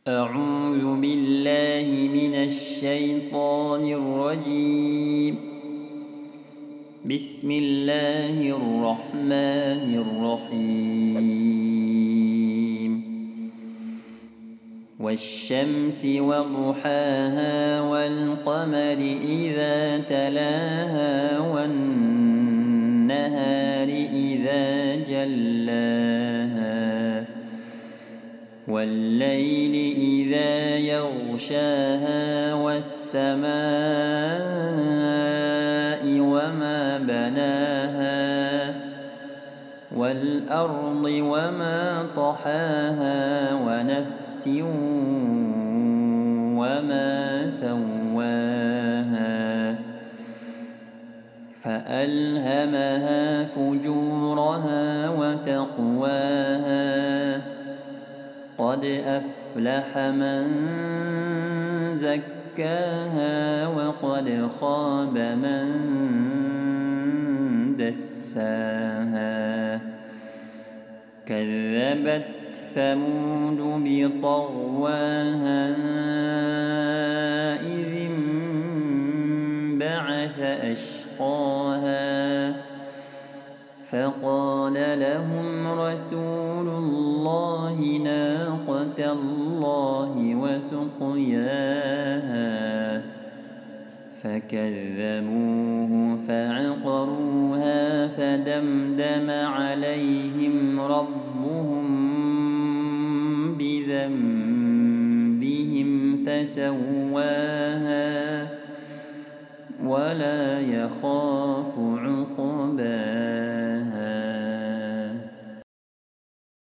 أعوذ بالله من الشيطان الرجيم. بسم الله الرحمن الرحيم. والشمس وضحاها والقمر إذا تلاها والنهار إذا جلاها والليل إذا يغشاها والسماء وما بناها والأرض وما طحاها ونفس وما سواها فألهمها فجورها وتقواها قد أفلح من زكاها وقد خاب من دساها كذبت ثمود بطغواها إذ انبعث أشقاها فقال لهم رسول الله ناقة الله وسقياها فكذبوه فعقروها فدمدم عليهم ربهم بذنبهم فسواها ولا يخاف